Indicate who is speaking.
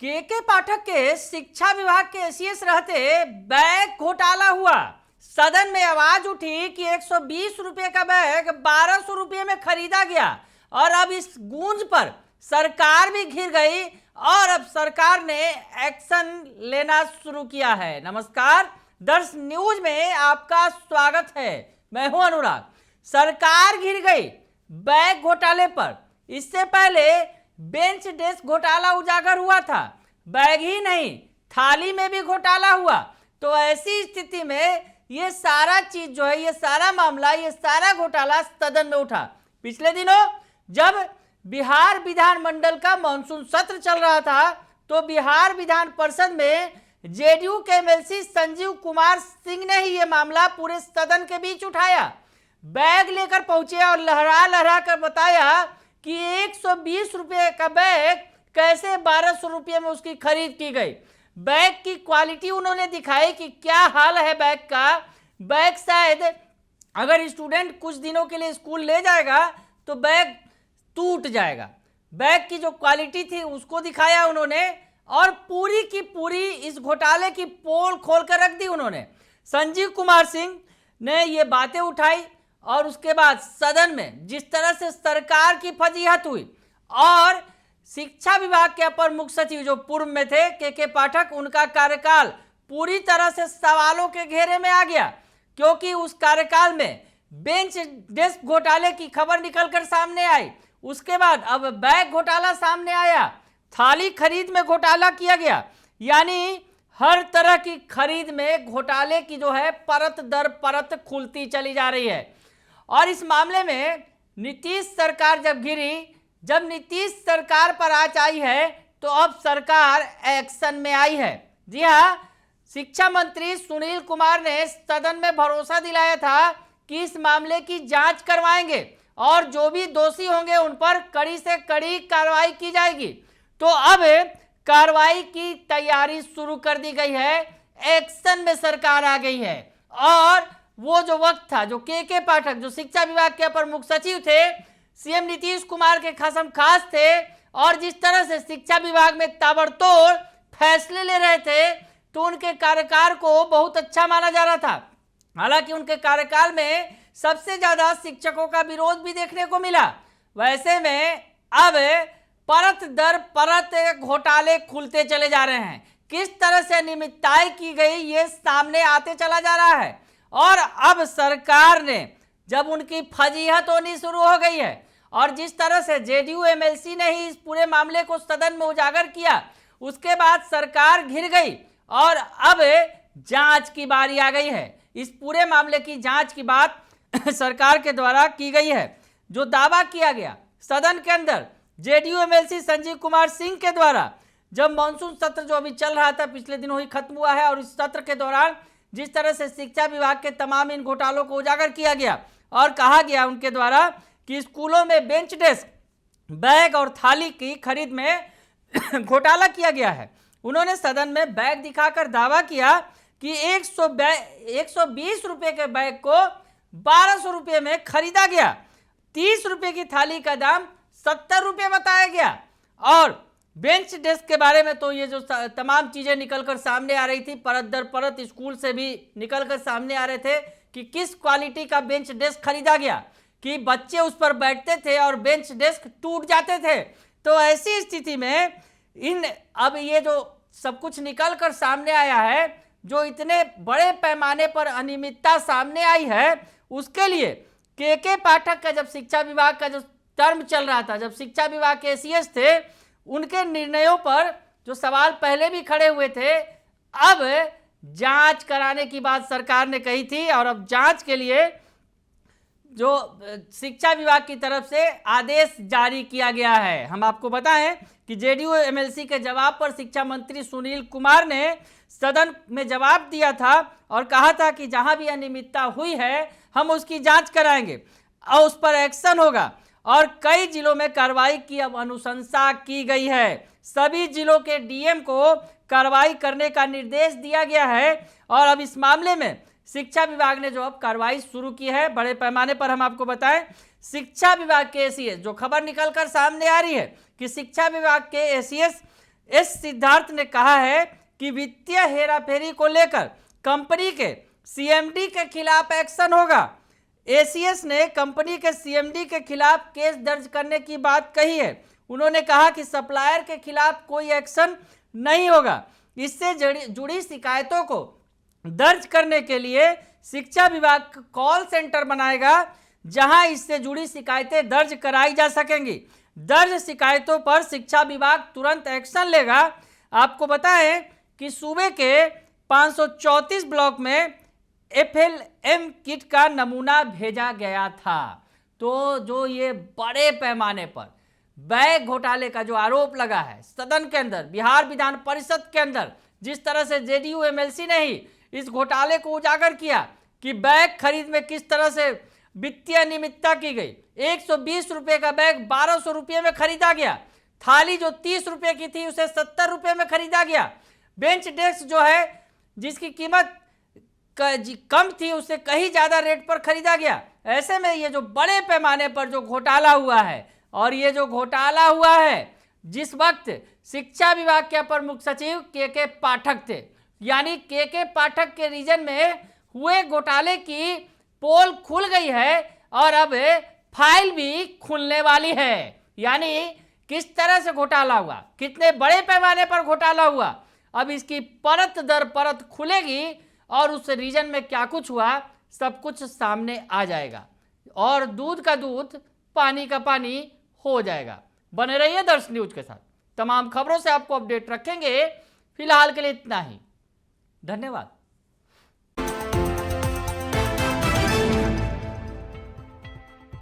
Speaker 1: के पाठक के शिक्षा विभाग के एसीएस रहते बैग घोटाला हुआ। सदन में आवाज उठी कि 120 रुपए का बैग 1200 रुपए में खरीदा गया और अब इस गूंज पर सरकार भी घिर गई और अब सरकार ने एक्शन लेना शुरू किया है। नमस्कार, दर्श न्यूज में आपका स्वागत है। मैं हूं अनुराग। सरकार घिर गई बैग घोटाले पर। इससे पहले बेंच डेस्क घोटाला उजागर हुआ था। बैग ही नहीं, थाली में भी घोटाला हुआ। तो ऐसी स्थिति में ये सारा चीज जो है, ये सारा मामला, ये सारा घोटाला सदन में उठा। पिछले दिनों जब बिहार विधानमंडल का मानसून सत्र चल रहा था तो बिहार विधान परिषद में जेडीयू के एमएलसी संजीव कुमार सिंह ने ही ये मामला पूरे सदन के बीच उठाया। बैग लेकर पहुंचे और लहरा लहरा कर बताया कि 120 रुपए का बैग कैसे 1200 रुपये में उसकी खरीद की गई। बैग की क्वालिटी उन्होंने दिखाई कि क्या हाल है बैग का। बैग शायद अगर स्टूडेंट कुछ दिनों के लिए स्कूल ले जाएगा तो बैग टूट जाएगा। बैग की जो क्वालिटी थी उसको दिखाया उन्होंने और पूरी की पूरी इस घोटाले की पोल खोल कर रख दी उन्होंने। संजीव कुमार सिंह ने ये बातें उठाई और उसके बाद सदन में जिस तरह से सरकार की फजीहत हुई और शिक्षा विभाग के अपर मुख्य सचिव जो पूर्व में थे के पाठक, उनका कार्यकाल पूरी तरह से सवालों के घेरे में आ गया, क्योंकि उस कार्यकाल में बेंच डेस्क घोटाले की खबर निकलकर सामने आई। उसके बाद अब बैग घोटाला सामने आया, थाली खरीद में घोटाला किया गया। यानी हर तरह की खरीद में घोटाले की जो है परत दर परत खुलती चली जा रही है। और इस मामले में नीतीश सरकार जब घिरी, जब नीतीश सरकार पर आंच आई है तो अब सरकार एक्शन में आई है। जी हाँ, शिक्षा मंत्री सुनील कुमार ने सदन में भरोसा दिलाया था कि इस मामले की जांच करवाएंगे और जो भी दोषी होंगे उन पर कड़ी से कड़ी कार्रवाई की जाएगी। तो अब कार्रवाई की तैयारी शुरू कर दी गई है, एक्शन में सरकार आ गई है। और वो जो वक्त था, जो के पाठक जो शिक्षा विभाग के अपर मुख्य सचिव थे, सीएम नीतीश कुमार के खसम खास थे और जिस तरह से शिक्षा विभाग में ताबड़तोड़ फैसले ले रहे थे तो उनके कार्यकाल को बहुत अच्छा माना जा रहा था। हालांकि उनके कार्यकाल में सबसे ज्यादा शिक्षकों का विरोध भी देखने को मिला। वैसे में अब परत दर परत घोटाले खुलते चले जा रहे हैं। किस तरह से अनियमितताएं की गई ये सामने आते चला जा रहा है। और अब सरकार ने जब उनकी फजीहत होनी शुरू हो गई है और जिस तरह से जेडीयू एमएलसी ने ही इस पूरे मामले को सदन में उजागर किया, उसके बाद सरकार घिर गई और अब जांच की बारी आ गई है। इस पूरे मामले की जांच की बात सरकार के द्वारा की गई है। जो दावा किया गया सदन के अंदर जेडीयू एमएलसी संजीव कुमार सिंह के द्वारा, जब मानसून सत्र जो अभी चल रहा था पिछले दिनों ही खत्म हुआ है और इस सत्र के दौरान जिस तरह से शिक्षा विभाग के तमाम इन घोटालों को उजागर किया गया और कहा गया उनके द्वारा कि स्कूलों में बेंच डेस्क, बैग और थाली की खरीद में घोटाला किया गया है। उन्होंने सदन में बैग दिखाकर दावा किया कि 120 रुपए के बैग को 1200 रुपये में खरीदा गया। 30 रुपये की थाली का दाम 70 रुपये बताया गया। और बेंच डेस्क के बारे में तो ये जो तमाम चीजें निकलकर सामने आ रही थी, परत दर परत स्कूल से भी निकलकर सामने आ रहे थे कि किस क्वालिटी का बेंच डेस्क खरीदा गया कि बच्चे उस पर बैठते थे और बेंच डेस्क टूट जाते थे। तो ऐसी स्थिति में अब ये जो सब कुछ निकलकर सामने आया है, जो इतने बड़े पैमाने पर अनियमितता सामने आई है, उसके लिए के पाठक का जब शिक्षा विभाग का जो टर्म चल रहा था, जब शिक्षा विभाग के एसीएस थे, उनके निर्णयों पर जो सवाल पहले भी खड़े हुए थे, अब जांच कराने की बात सरकार ने कही थी और अब जांच के लिए जो शिक्षा विभाग की तरफ से आदेश जारी किया गया है। हम आपको बताएं कि जेडीयू एमएलसी के जवाब पर शिक्षा मंत्री सुनील कुमार ने सदन में जवाब दिया था और कहा था कि जहां भी अनियमितता हुई है हम उसकी जांच कराएंगे और उस पर एक्शन होगा। और कई जिलों में कार्रवाई की अब अनुशंसा की गई है। सभी जिलों के डीएम को कार्रवाई करने का निर्देश दिया गया है और अब इस मामले में शिक्षा विभाग ने जो अब कार्रवाई शुरू की है बड़े पैमाने पर। हम आपको बताएं, शिक्षा विभाग के एसीएस, जो खबर निकलकर सामने आ रही है कि शिक्षा विभाग के एसीएस एस सिद्धार्थ ने कहा है कि वित्तीय हेराफेरी को लेकर कंपनी के सीएमडी के खिलाफ एक्शन होगा। एसीएस ने कंपनी के सीएमडी के खिलाफ केस दर्ज करने की बात कही है। उन्होंने कहा कि सप्लायर के खिलाफ कोई एक्शन नहीं होगा। इससे जुड़ी शिकायतों को दर्ज करने के लिए शिक्षा विभाग कॉल सेंटर बनाएगा, जहां इससे जुड़ी शिकायतें दर्ज कराई जा सकेंगी। दर्ज शिकायतों पर शिक्षा विभाग तुरंत एक्शन लेगा। आपको बताएं कि सूबे के 534 ब्लॉक में एफएलएम किट का नमूना भेजा गया था। तो जो ये बड़े पैमाने पर बैग घोटाले का जो आरोप लगा है सदन के अंदर, बिहार विधान परिषद के अंदर, जिस तरह से जेडीयू एमएलसी ने ही इस घोटाले को उजागर किया कि बैग खरीद में किस तरह से वित्तीय अनियमितता की गई। 120 रुपए का बैग 1200 रुपये में खरीदा गया। थाली जो 30 रुपए की थी उसे 70 रुपये में खरीदा गया। बेंच डेस्क जो है जिसकी कीमत कम थी उससे कहीं ज्यादा रेट पर खरीदा गया। ऐसे में ये जो बड़े पैमाने पर जो घोटाला हुआ है, और ये जो घोटाला हुआ है जिस वक्त शिक्षा विभाग के अपर मुख्य सचिव के पाठक थे, यानी के पाठक के रीजन में हुए घोटाले की पोल खुल गई है और अब फाइल भी खुलने वाली है। यानी किस तरह से घोटाला हुआ, कितने बड़े पैमाने पर घोटाला हुआ, अब इसकी परत दर परत खुलेगी और उस रीजन में क्या कुछ हुआ सब कुछ सामने आ जाएगा और दूध का दूध पानी का पानी हो जाएगा। बने रहिए दर्श न्यूज के साथ, तमाम खबरों से आपको अपडेट रखेंगे। फिलहाल के लिए इतना ही, धन्यवाद।